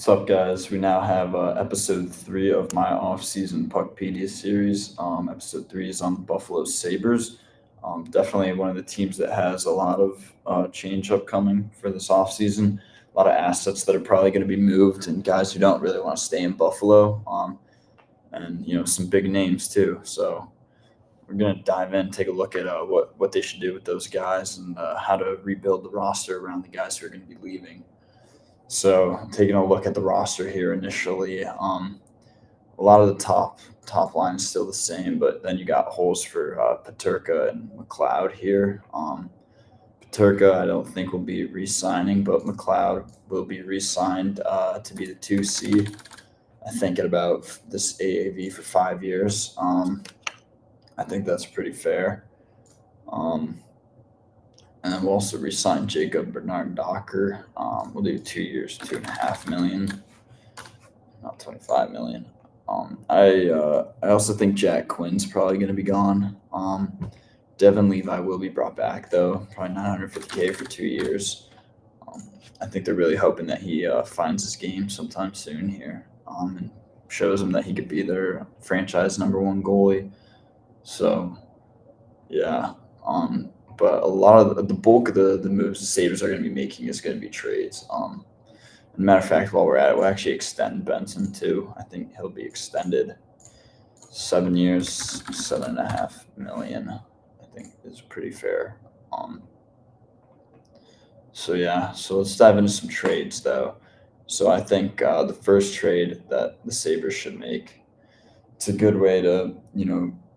What's up, guys? We now have episode 3 of my off-season Puckpedia series. Episode 3 is on the Buffalo Sabres. Definitely one of the teams that has a lot of change upcoming for this off-season. A lot of assets that are probably going to be moved, and guys who don't really want to stay in Buffalo. And some big names too. So we're going to dive in, take a look at what they should do with those guys, and how to rebuild the roster around the guys who are going to be leaving. So taking a look at the roster here initially, a lot of the top line is still the same, but then you got holes for Paterka and McLeod here. Paterka, I don't think will be re-signing, but McLeod will be re-signed to be the 2C. I think at about this AAV for 5 years. I think that's pretty fair. And then we'll also re-sign Jacob Bernard Docker. We'll do 2 years, $2.5 million, not $25 million. I also think Jack Quinn's probably going to be gone. Devin Levi will be brought back though, probably $950K for 2 years. I think they're really hoping that he finds his game sometime soon here, and shows him that he could be their franchise #1 goalie. So, yeah. But a lot of the bulk of the moves the Sabres are going to be making is going to be trades. As a matter of fact, while we're at it, we'll actually extend Benson too. I think he'll be extended 7 years, $7.5 million. I think is pretty fair. So let's dive into some trades though. So I think the first trade that the Sabres should make, it's a good way to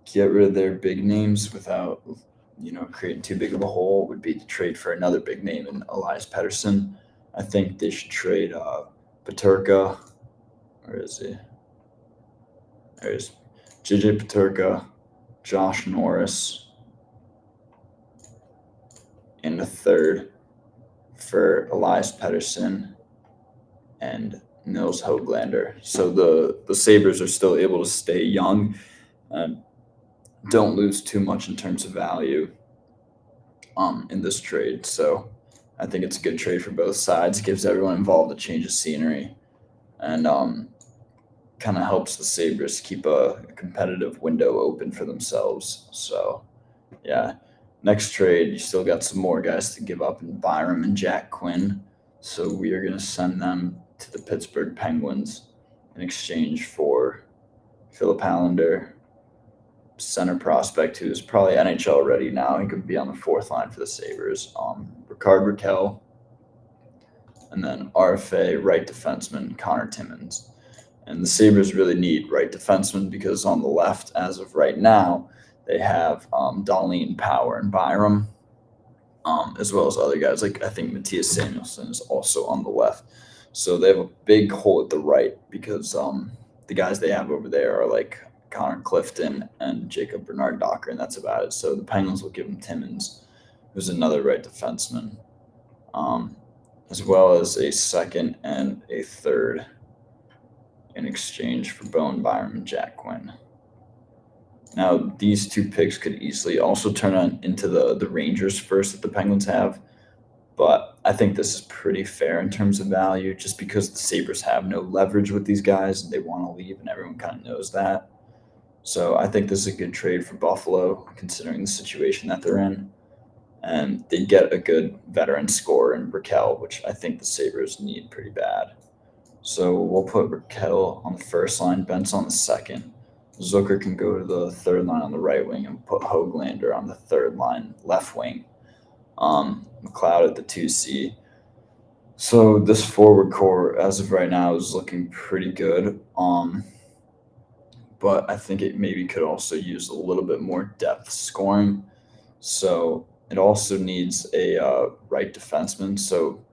get rid of their big names without creating too big of a hole, would be to trade for another big name in Elias Pettersson. I think they should trade Paterka. Where is he? There's JJ Paterka, Josh Norris, and a third for Elias Pettersson and Nils Höglander. So the Sabres are still able to stay young and don't lose too much in terms of value in this trade. So I think it's a good trade for both sides. It gives everyone involved a change of scenery, and kind of helps the Sabres keep a competitive window open for themselves. So, yeah. Next trade, you still got some more guys to give up in Byram and Jack Quinn. So we are going to send them to the Pittsburgh Penguins in exchange for Philip Hallander, center prospect who's probably NHL ready now. He could be on the fourth line for the Sabres. Ricard Raquel, and then RFA right defenseman Connor Timmins. And the Sabres really need right defenseman because on the left, as of right now, they have Darlene Power and Byram, as well as other guys. Like I think Matthias Samuelsson is also on the left. So they have a big hole at the right because the guys they have over there are like Connor Clifton and Jacob Bernard Docker, and that's about it. So the Penguins will give him Timmins, who's another right defenseman, as well as a second and a third in exchange for Bowen Byram and Jack Quinn. Now, these two picks could easily also turn into the Rangers first that the Penguins have, but I think this is pretty fair in terms of value just because the Sabres have no leverage with these guys and they want to leave, and everyone kind of knows that. So I think this is a good trade for Buffalo, considering the situation that they're in. And they get a good veteran scorer in Raquel, which I think the Sabres need pretty bad. So we'll put Raquel on the first line, Benson on the second. Zucker can go to the third line on the right wing and put Höglander on the third line left wing. McLeod at the 2C. So this forward core, as of right now, is looking pretty good. But I think it maybe could also use a little bit more depth scoring. So it also needs a right defenseman. So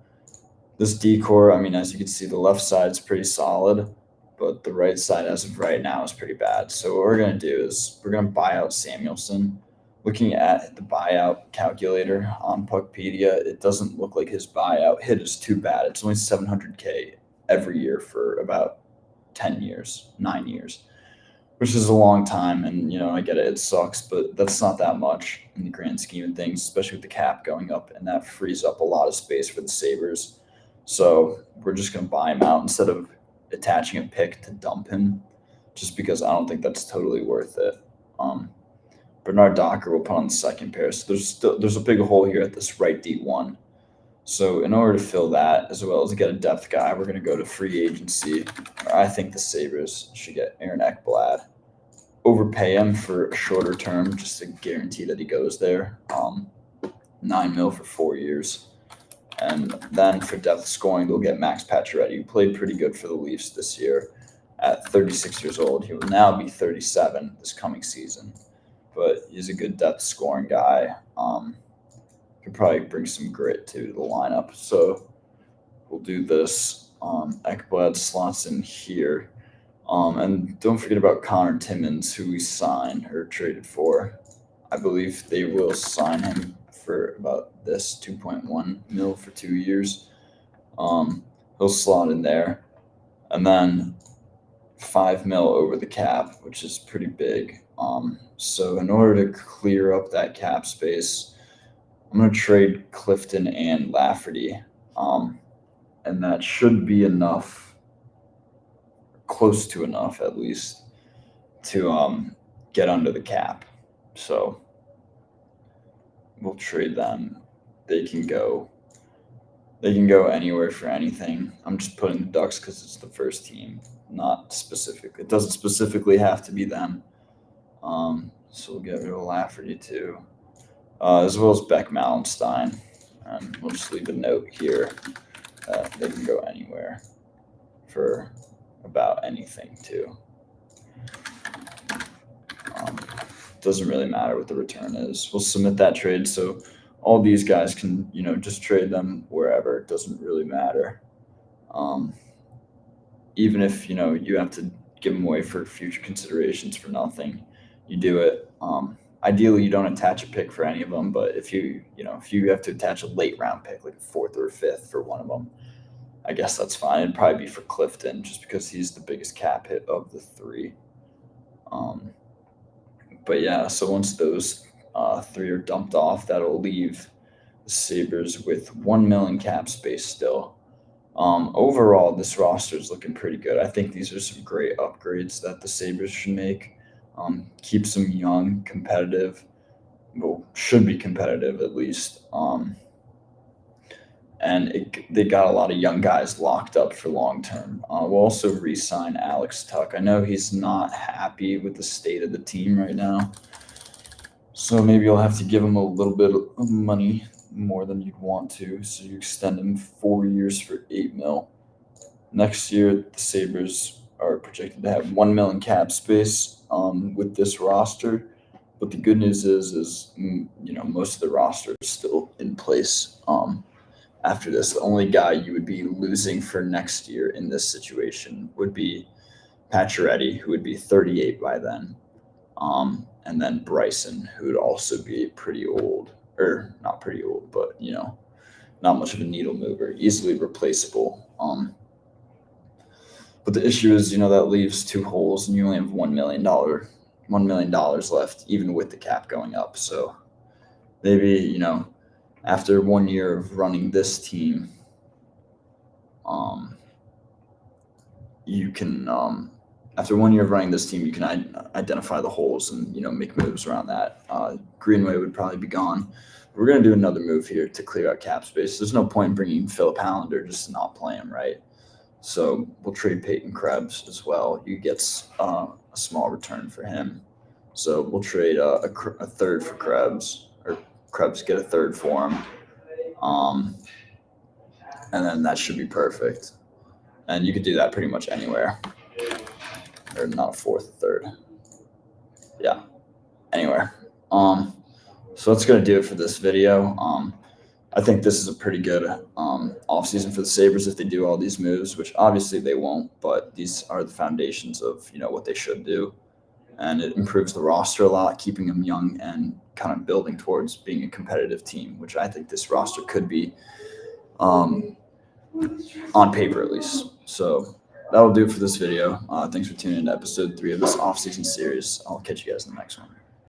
this D-core, I mean, as you can see, the left side is pretty solid, but the right side as of right now is pretty bad. So what we're going to do is we're going to buy out Samuelsson. Looking at the buyout calculator on Puckpedia, it doesn't look like his buyout hit is too bad. It's only $700K every year for about 10 years, 9 years, which is a long time. And, I get it. It sucks, but that's not that much in the grand scheme of things, especially with the cap going up, and that frees up a lot of space for the Sabres. So we're just going to buy him out instead of attaching a pick to dump him, just because I don't think that's totally worth it. Bernard Docker will put on the second pair. So there's a big hole here at this right D1. So in order to fill that, as well as get a depth guy, we're going to go to free agency. I think the Sabres should get Aaron Ekblad. Overpay him for a shorter term just to guarantee that he goes there. $9 million for 4 years. And then for depth scoring, they'll get Max Pacioretty, who played pretty good for the Leafs this year at 36 years old. He will now be 37 this coming season. But he's a good depth scoring guy. Could probably bring some grit to the lineup. So we'll do this. Ekblad slots in here. And don't forget about Connor Timmins, who we signed or traded for. I believe they will sign him for about this 2.1 mil for 2 years. He'll slot in there. And then 5 mil over the cap, which is pretty big. So in order to clear up that cap space, I'm going to trade Clifton and Lafferty. And that should be enough, close to enough at least, to get under the cap. So we'll trade them. They can go anywhere for anything. I'm just putting the Ducks because it's the first team, not specific. It doesn't specifically have to be them. So we'll get rid of Lafferty too, as well as Beck Mallenstein. And we'll just leave a note here that they can go anywhere for about anything too. Doesn't really matter what the return is. We'll submit that trade so all these guys can, just trade them wherever. It doesn't really matter. Even if, you have to give them away for future considerations for nothing, you do it. Ideally, you don't attach a pick for any of them, but if you have to attach a late round pick, like a 4th or 5th for one of them, I guess that's fine. It'd probably be for Clifton just because he's the biggest cap hit of the 3. But yeah, so once those 3 are dumped off, that'll leave the Sabres with $1 million cap space still. Overall, this roster is looking pretty good. I think these are some great upgrades that the Sabres should make. Keeps them young, competitive. Well, should be competitive at least. And they got a lot of young guys locked up for long term. We'll also re-sign Alex Tuck. I know he's not happy with the state of the team right now, so maybe you'll have to give him a little bit of money more than you'd want to. So you extend him 4 years for $8 million. Next year, the Sabres are projected to have $1 million cap space with this roster. But the good news is most of the roster is still in place. After this, the only guy you would be losing for next year in this situation would be Pacioretty, who would be 38 by then. And then Bryson, who would also be pretty old, or not pretty old, but, not much of a needle mover, easily replaceable. But the issue is, that leaves 2 holes and you only have $1 million left, even with the cap going up. So maybe, after 1 year of running this team, you can identify the holes and, make moves around that. Greenway would probably be gone. We're going to do another move here to clear out cap space. There's no point in bringing Philip Hallander just to not play him, right? So we'll trade Peyton Krebs as well. You get a small return for him. So we'll trade a third for Krebs, or Krebs get a third for him. And then that should be perfect. And you could do that pretty much anywhere. Or not a 4th, a third. Yeah, anywhere. So that's going to do it for this video. I think this is a pretty good offseason for the Sabres if they do all these moves, which obviously they won't, but these are the foundations of, what they should do. And it improves the roster a lot, keeping them young and kind of building towards being a competitive team, which I think this roster could be on paper at least. So that'll do it for this video. Thanks for tuning in to episode 3 of this offseason series. I'll catch you guys in the next one.